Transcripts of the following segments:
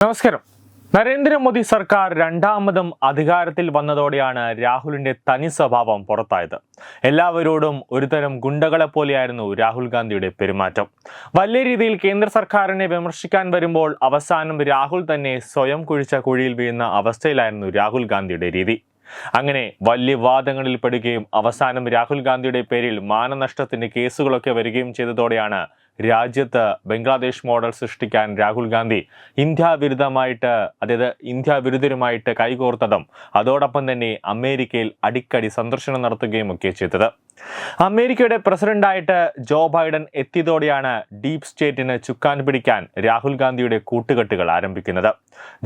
നമസ്കാരം. നരേന്ദ്രമോദി സർക്കാർ രണ്ടാമതും അധികാരത്തിൽ വന്നതോടെയാണ് രാഹുലിന്റെ തനി സ്വഭാവം പുറത്തായത്. എല്ലാവരോടും ഒരുതരം ഗുണ്ടകളെ പോലെയായിരുന്നു രാഹുൽ ഗാന്ധിയുടെ പെരുമാറ്റം. വലിയ രീതിയിൽ കേന്ദ്ര സർക്കാരിനെ വിമർശിക്കാൻ വരുമ്പോൾ അവസാനം രാഹുൽ തന്നെ സ്വയം കുഴിച്ച കുഴിയിൽ വീഴുന്ന അവസ്ഥയിലായിരുന്നു രാഹുൽ ഗാന്ധിയുടെ രീതി. അങ്ങനെ വലിയ വാദങ്ങളിൽ പെടുകയും അവസാനം രാഹുൽ ഗാന്ധിയുടെ പേരിൽ മാനനഷ്ടത്തിന്റെ കേസുകളൊക്കെ വരികയും ചെയ്തതോടെയാണ് രാജ്യത്ത് ബംഗ്ലാദേശ് മോഡൽ സൃഷ്ടിക്കാൻ രാഹുൽ ഗാന്ധി ഇന്ത്യ വിരുദ്ധരുമായിട്ട് കൈകോർത്തതും അതോടൊപ്പം തന്നെ അമേരിക്കയിൽ അടിക്കടി സന്ദർശനം നടത്തുകയും ഒക്കെ ചെയ്തത്. അമേരിക്കയുടെ പ്രസിഡന്റായിട്ട് ജോ ബൈഡൻ എത്തിയതോടെയാണ് ഡീപ് സ്റ്റേറ്റിന് ചുക്കാൻ പിടിക്കാൻ രാഹുൽ ഗാന്ധിയുടെ കൂട്ടുകെട്ടുകൾ ആരംഭിക്കുന്നത്.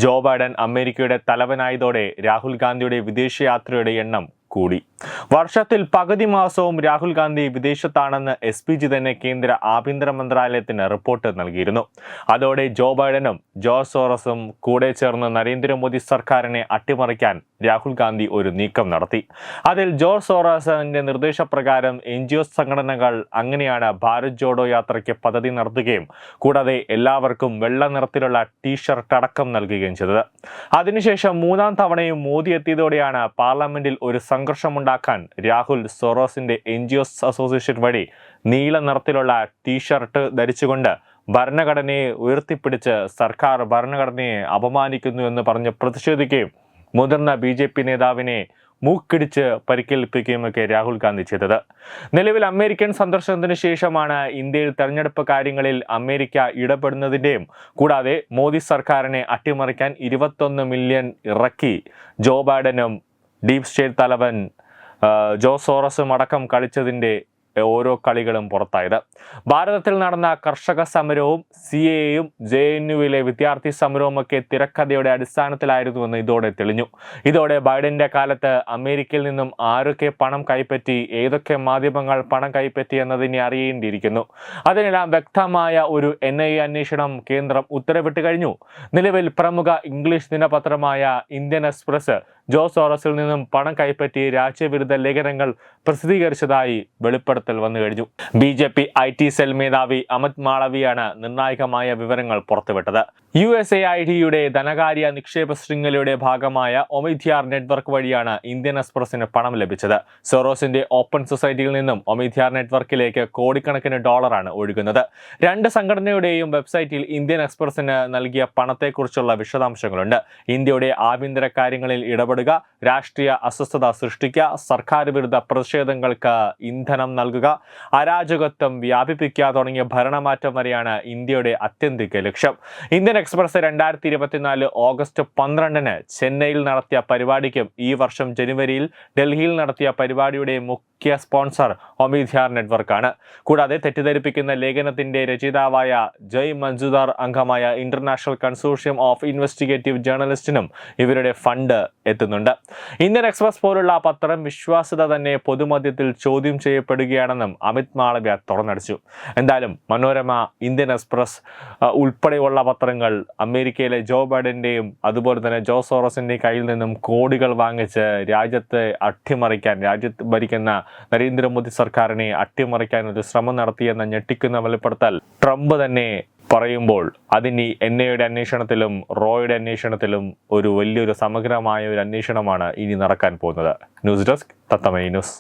ജോ ബൈഡൻ അമേരിക്കയുടെ തലവനായതോടെ രാഹുൽ ഗാന്ധിയുടെ വിദേശയാത്രയുടെ എണ്ണം കൂടി. വർഷത്തിൽ പകുതി മാസവും രാഹുൽ ഗാന്ധി വിദേശത്താണെന്ന് SPG തന്നെ കേന്ദ്ര ആഭ്യന്തര മന്ത്രാലയത്തിന് റിപ്പോർട്ട് നൽകിയിരുന്നു. അതോടെ ജോ ബൈഡനും ജോർജ് സോറസും കൂടെ ചേർന്ന് നരേന്ദ്രമോദി സർക്കാരിനെ അട്ടിമറിക്കാൻ രാഹുൽ ഗാന്ധി ഒരു നീക്കം നടത്തി. അതിൽ ജോർജ് സോറസിന്റെ നിർദ്ദേശപ്രകാരം NGO സംഘടനകൾ അങ്ങനെയാണ് ഭാരത് ജോഡോ യാത്രയ്ക്ക് പദ്ധതി നടത്തുകയും കൂടാതെ എല്ലാവർക്കും വെള്ള നിറത്തിലുള്ള ടീഷർട്ട് അടക്കം നൽകുകയും ചെയ്തത്. അതിനുശേഷം മൂന്നാം തവണയും മോദി എത്തിയതോടെയാണ് പാർലമെന്റിൽ ഒരു സംഘർഷമുണ്ടാക്കാൻ രാഹുൽ സോറോസിന്റെ NGOs അസോസിയേഷൻ വഴി നീല നിറത്തിലുള്ള ടീഷർട്ട് ധരിച്ചുകൊണ്ട് ഭരണഘടനയെ ഉയർത്തിപ്പിടിച്ച് സർക്കാർ ഭരണഘടനയെ അപമാനിക്കുന്നു എന്ന് പറഞ്ഞ് പ്രതിഷേധിക്കുകയും മുതിർന്ന BJP നേതാവിനെ മൂക്കിടിച്ച് പരിക്കേൽപ്പിക്കുകയുമൊക്കെ രാഹുൽ ഗാന്ധി ചെയ്തത്. നിലവിൽ അമേരിക്കൻ സന്ദർശനത്തിന് ശേഷമാണ് ഇന്ത്യയിൽ തെരഞ്ഞെടുപ്പ് കാര്യങ്ങളിൽ അമേരിക്ക ഇടപെടുന്നതിൻ്റെയും കൂടാതെ മോദി സർക്കാരിനെ അട്ടിമറിക്കാൻ 21 മില്യൺ ഇറക്കി ജോ ബൈഡനും ഡീപ് സ്റ്റേറ്റ് തലവൻ ജോ സോറസും അടക്കം കളിച്ചതിൻ്റെ ഓരോ കളികളും പുറത്തായത്. ഭാരതത്തിൽ നടന്ന കർഷക സമരവും CAAയും JNUവിലെ വിദ്യാർത്ഥി സമരവുമൊക്കെ തിരക്കഥയുടെ അടിസ്ഥാനത്തിലായിരുന്നുവെന്ന് ഇതോടെ തെളിഞ്ഞു. ഇതോടെ ബൈഡന്റെ കാലത്ത് അമേരിക്കയിൽ നിന്നും ആരൊക്കെ പണം കൈപ്പറ്റി, ഏതൊക്കെ മാധ്യമങ്ങൾ പണം കൈപ്പറ്റി എന്നതിനെ അറിയേണ്ടിയിരിക്കുന്നു. അതിനെല്ലാം വ്യക്തമായ ഒരു NIA അന്വേഷണം കേന്ദ്രം ഉത്തരവിട്ട് കഴിഞ്ഞു. നിലവിൽ പ്രമുഖ ഇംഗ്ലീഷ് ദിനപത്രമായ ഇന്ത്യൻ എക്സ്പ്രസ് ജോ സോറസിൽ നിന്നും പണം കൈപ്പറ്റി രാജ്യവിരുദ്ധ ലേഖനങ്ങൾ പ്രസിദ്ധീകരിച്ചതായി വെളിപ്പെടുത്തൽ വന്നു കഴിഞ്ഞു. BJP IT സെൽ മേധാവി അമിത് മാളവിയാണ് നിർണായകമായ വിവരങ്ങൾ പുറത്തുവിട്ടത്. USAIDയുടെ ധനകാര്യ നിക്ഷേപ ശൃംഖലയുടെ ഭാഗമായ ഒമിദ്യാർ നെറ്റ്വർക്ക് വഴിയാണ് ഇന്ത്യൻ എക്സ്പ്രസിന് പണം ലഭിച്ചത്. സോറോസിന്റെ ഓപ്പൺ സൊസൈറ്റിയിൽ നിന്നും ഒമിദ്യാർ നെറ്റ്വർക്കിലേക്ക് കോടിക്കണക്കിന് ഡോളറാണ് ഒഴുകുന്നത്. രണ്ട് സംഘടനയുടെയും വെബ്സൈറ്റിൽ ഇന്ത്യൻ എക്സ്പ്രസിന് നൽകിയ പണത്തെക്കുറിച്ചുള്ള വിശദാംശങ്ങളുണ്ട്. ഇന്ത്യയുടെ ആഭ്യന്തര കാര്യങ്ങളിൽ ഇടപെടുക, രാഷ്ട്രീയ അസ്വസ്ഥത സൃഷ്ടിക്കുക, സർക്കാർ വിരുദ്ധ പ്രതിഷേധങ്ങൾക്ക് ഇന്ധനം നൽകുക, അരാജകത്വം വ്യാപിപ്പിക്കുക തുടങ്ങിയ ഭരണമാറ്റം വരെയാണ് ഇന്ത്യയുടെ ആത്യന്തിക ലക്ഷ്യം. ഇന്ത്യൻ എക്സ്പ്രസ് 2024 ഓഗസ്റ്റ് 12 ചെന്നൈയിൽ നടത്തിയ പരിപാടിക്കും ഈ വർഷം ജനുവരിയിൽ ഡൽഹിയിൽ നടത്തിയ പരിപാടിയുടെ മുഖ്യ സ്പോൺസർ ഒമിദ്യാർ നെറ്റ്വർക്കാണ്. കൂടാതെ തെറ്റിദ്ധരിപ്പിക്കുന്ന ലേഖനത്തിന്റെ രചയിതാവായ ജയ് മഞ്ജുദാർ അംഗമായ ഇന്റർനാഷണൽ കൺസോർഷ്യം ഓഫ് ഇൻവെസ്റ്റിഗേറ്റീവ് ജേർണലിസ്റ്റിനും ഇവരുടെ ഫണ്ട് എത്തുന്നുണ്ട്. ഇന്ത്യൻ എക്സ്പ്രസ് പോലുള്ള പത്രം വിശ്വാസ്യത തന്നെ പൊതുമധ്യത്തിൽ ചോദ്യം ചെയ്യപ്പെടുകയാണെന്നും അമിത് മാളവ്യ തുറന്നടിച്ചു. എന്തായാലും മനോരമ, ഇന്ത്യൻ എക്സ്പ്രസ് ഉൾപ്പെടെയുള്ള പത്രങ്ങൾ അമേരിക്കയിലെ ജോ ബൈഡന്റെയും അതുപോലെ തന്നെ ജോ സോറസിന്റെയും കയ്യിൽ നിന്നും കോടികൾ വാങ്ങിച്ച് രാജ്യത്ത് ഭരിക്കുന്ന നരേന്ദ്രമോദി സർക്കാരിനെ അട്ടിമറിക്കാൻ ഒരു ശ്രമം നടത്തിയെന്ന ഞെട്ടിക്കുന്ന വെളിപ്പെടുത്തൽ ട്രംപ് തന്നെ പറയുമ്പോൾ അതിന് NIAയുടെ അന്വേഷണത്തിലും റോയുടെ അന്വേഷണത്തിലും ഒരു വലിയൊരു സമഗ്രമായ ഒരു അന്വേഷണമാണ് ഇനി നടക്കാൻ പോകുന്നത്. ന്യൂസ് ഡെസ്ക് തത്തമൈ news.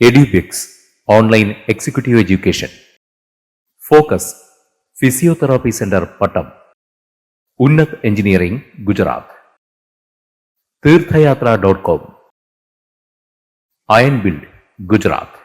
Edubix online executive education. Focus physiotherapy centre Pattom. Unnat engineering Gujarat. തീർത്ഥയാത്ര.com. Iron build Gujarat.